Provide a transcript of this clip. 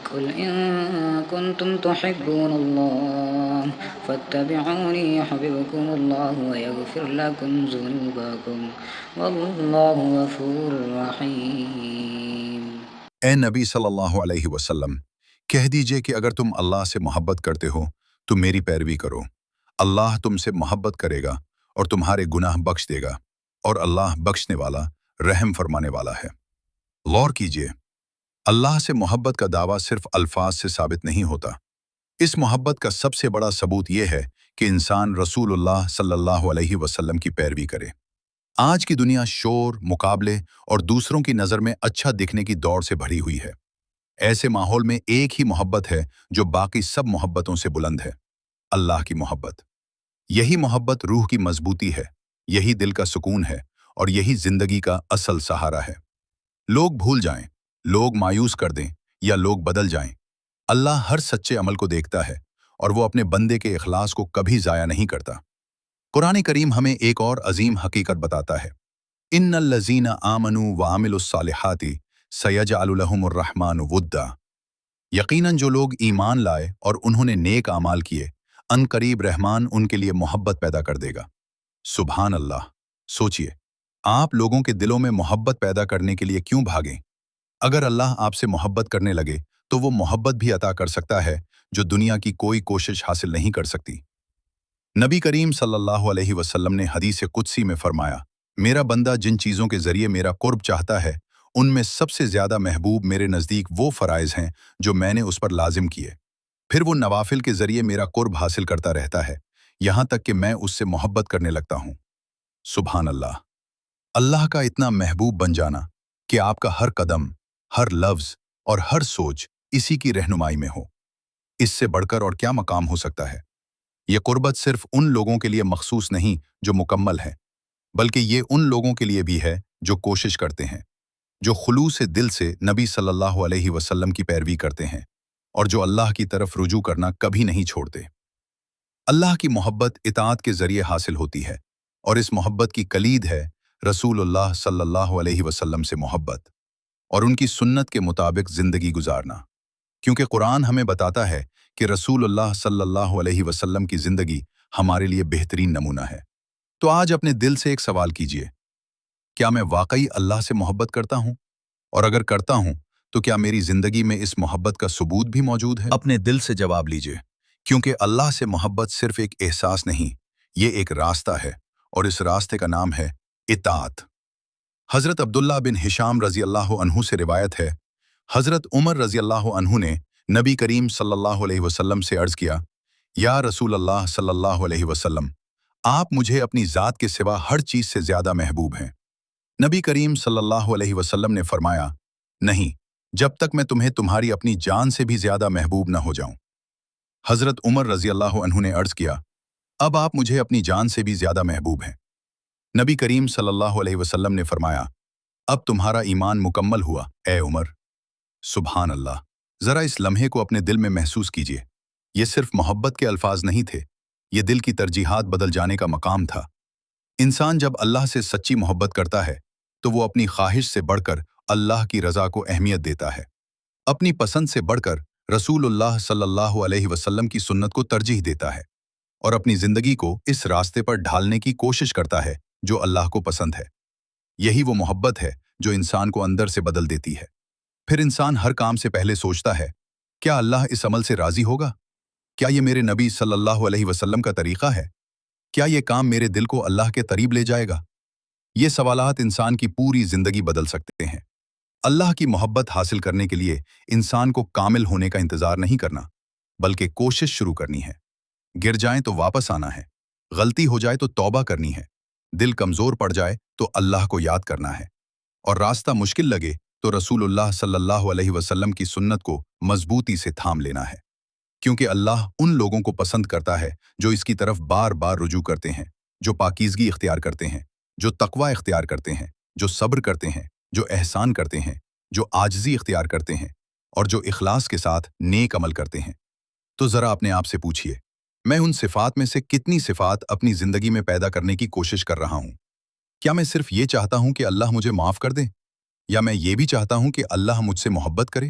قل إن كنتم تحبون الله فاتبعوني يحببكم الله ويغفر لكم ذنوبكم والله غفور رحيم۔ اے نبی صلی اللہ علیہ وسلم، کہہ دیجئے کہ اگر تم اللہ سے محبت کرتے ہو تو میری پیروی کرو۔ اللہ تم سے محبت کرے گا اور تمہارے گناہ بخش دے گا، اور اللہ بخشنے والا، رحم فرمانے والا ہے۔ غور کیجئے، اللہ سے محبت کا دعویٰ صرف الفاظ سے ثابت نہیں ہوتا۔ اس محبت کا سب سے بڑا ثبوت یہ ہے کہ انسان رسول اللہ صلی اللہ علیہ وسلم کی پیروی کرے۔ آج کی دنیا شور، مقابلے اور دوسروں کی نظر میں اچھا دکھنے کی دوڑ سے بھری ہوئی ہے۔ ایسے ماحول میں ایک ہی محبت ہے جو باقی سب محبتوں سے بلند ہے، اللہ کی محبت۔ یہی محبت روح کی مضبوطی ہے، یہی دل کا سکون ہے، اور یہی زندگی کا اصل سہارا ہے۔ لوگ بھول جائیں، لوگ مایوس کر دیں، یا لوگ بدل جائیں، اللہ ہر سچے عمل کو دیکھتا ہے، اور وہ اپنے بندے کے اخلاص کو کبھی ضائع نہیں کرتا۔ قرآن کریم ہمیں ایک اور عظیم حقیقت بتاتا ہے، ان الذین آمنوا وعملوا الصالحات سیجعل لهم الرحمن ودا۔ یقیناً جو لوگ ایمان لائے اور انہوں نے نیک اعمال کیے، ان قریب رحمان ان کے لیے محبت پیدا کر دے گا۔ سبحان اللہ! سوچئے، آپ لوگوں کے دلوں میں محبت پیدا کرنے کے لیے کیوں بھاگیں؟ اگر اللہ آپ سے محبت کرنے لگے تو وہ محبت بھی عطا کر سکتا ہے جو دنیا کی کوئی کوشش حاصل نہیں کر سکتی۔ نبی کریم صلی اللہ علیہ وسلم نے حدیث قدسی میں فرمایا، میرا بندہ جن چیزوں کے ذریعے میرا قرب چاہتا ہے، ان میں سب سے زیادہ محبوب میرے نزدیک وہ فرائض ہیں جو میں نے اس پر لازم کیے، پھر وہ نوافل کے ذریعے میرا قرب حاصل کرتا رہتا ہے، یہاں تک کہ میں اس سے محبت کرنے لگتا ہوں۔ سبحان اللہ! اللہ کا اتنا محبوب بن جانا کہ آپ کا ہر قدم، ہر لفظ اور ہر سوچ اسی کی رہنمائی میں ہو، اس سے بڑھ کر اور کیا مقام ہو سکتا ہے؟ یہ قربت صرف ان لوگوں کے لیے مخصوص نہیں جو مکمل ہیں، بلکہ یہ ان لوگوں کے لیے بھی ہے جو کوشش کرتے ہیں، جو خلوص دل سے نبی صلی اللہ علیہ وسلم کی پیروی کرتے ہیں، اور جو اللہ کی طرف رجوع کرنا کبھی نہیں چھوڑتے۔ اللہ کی محبت اطاعت کے ذریعے حاصل ہوتی ہے، اور اس محبت کی کلید ہے رسول اللہ صلی اللہ علیہ وسلم سے محبت اور ان کی سنت کے مطابق زندگی گزارنا، کیونکہ قرآن ہمیں بتاتا ہے کہ رسول اللہ صلی اللہ علیہ وسلم کی زندگی ہمارے لیے بہترین نمونہ ہے۔ تو آج اپنے دل سے ایک سوال کیجئے، کیا میں واقعی اللہ سے محبت کرتا ہوں؟ اور اگر کرتا ہوں تو کیا میری زندگی میں اس محبت کا ثبوت بھی موجود ہے؟ اپنے دل سے جواب لیجئے، کیونکہ اللہ سے محبت صرف ایک احساس نہیں، یہ ایک راستہ ہے، اور اس راستے کا نام ہے اطاعت۔ حضرت عبداللہ بن ہشام رضی اللہ عنہ سے روایت ہے، حضرت عمر رضی اللہ عنہ نے نبی کریم صلی اللہ علیہ وسلم سے عرض کیا، یا رسول اللہ صلی اللہ علیہ وسلم، آپ مجھے اپنی ذات کے سوا ہر چیز سے زیادہ محبوب ہیں۔ نبی کریم صلی اللہ علیہ وسلم نے فرمایا، نہیں، جب تک میں تمہیں تمہاری اپنی جان سے بھی زیادہ محبوب نہ ہو جاؤں۔ حضرت عمر رضی اللہ عنہ نے عرض کیا، اب آپ مجھے اپنی جان سے بھی زیادہ محبوب ہیں۔ نبی کریم صلی اللہ علیہ وسلم نے فرمایا، اب تمہارا ایمان مکمل ہوا اے عمر۔ سبحان اللہ! ذرا اس لمحے کو اپنے دل میں محسوس کیجئے، یہ صرف محبت کے الفاظ نہیں تھے، یہ دل کی ترجیحات بدل جانے کا مقام تھا۔ انسان جب اللہ سے سچی محبت کرتا ہے تو وہ اپنی خواہش سے بڑھ کر اللہ کی رضا کو اہمیت دیتا ہے، اپنی پسند سے بڑھ کر رسول اللہ صلی اللہ علیہ وسلم کی سنت کو ترجیح دیتا ہے، اور اپنی زندگی کو اس راستے پر ڈھالنے کی کوشش کرتا ہے جو اللہ کو پسند ہے۔ یہی وہ محبت ہے جو انسان کو اندر سے بدل دیتی ہے۔ پھر انسان ہر کام سے پہلے سوچتا ہے، کیا اللہ اس عمل سے راضی ہوگا؟ کیا یہ میرے نبی صلی اللہ علیہ وسلم کا طریقہ ہے؟ کیا یہ کام میرے دل کو اللہ کے قریب لے جائے گا؟ یہ سوالات انسان کی پوری زندگی بدل سکتے ہیں۔ اللہ کی محبت حاصل کرنے کے لیے انسان کو کامل ہونے کا انتظار نہیں کرنا، بلکہ کوشش شروع کرنی ہے۔ گر جائیں تو واپس آنا ہے، غلطی ہو جائے تو توبہ کرنی ہے، دل کمزور پڑ جائے تو اللہ کو یاد کرنا ہے، اور راستہ مشکل لگے تو رسول اللہ صلی اللہ علیہ وسلم کی سنت کو مضبوطی سے تھام لینا ہے، کیونکہ اللہ ان لوگوں کو پسند کرتا ہے جو اس کی طرف بار بار رجوع کرتے ہیں، جو پاکیزگی اختیار کرتے ہیں، جو تقوی اختیار کرتے ہیں، جو صبر کرتے ہیں، جو احسان کرتے ہیں، جو عاجزی اختیار کرتے ہیں، اور جو اخلاص کے ساتھ نیک عمل کرتے ہیں۔ تو ذرا اپنے آپ سے پوچھئے، میں ان صفات میں سے کتنی صفات اپنی زندگی میں پیدا کرنے کی کوشش کر رہا ہوں؟ کیا میں صرف یہ چاہتا ہوں کہ اللہ مجھے معاف کر دے، یا میں یہ بھی چاہتا ہوں کہ اللہ مجھ سے محبت کرے؟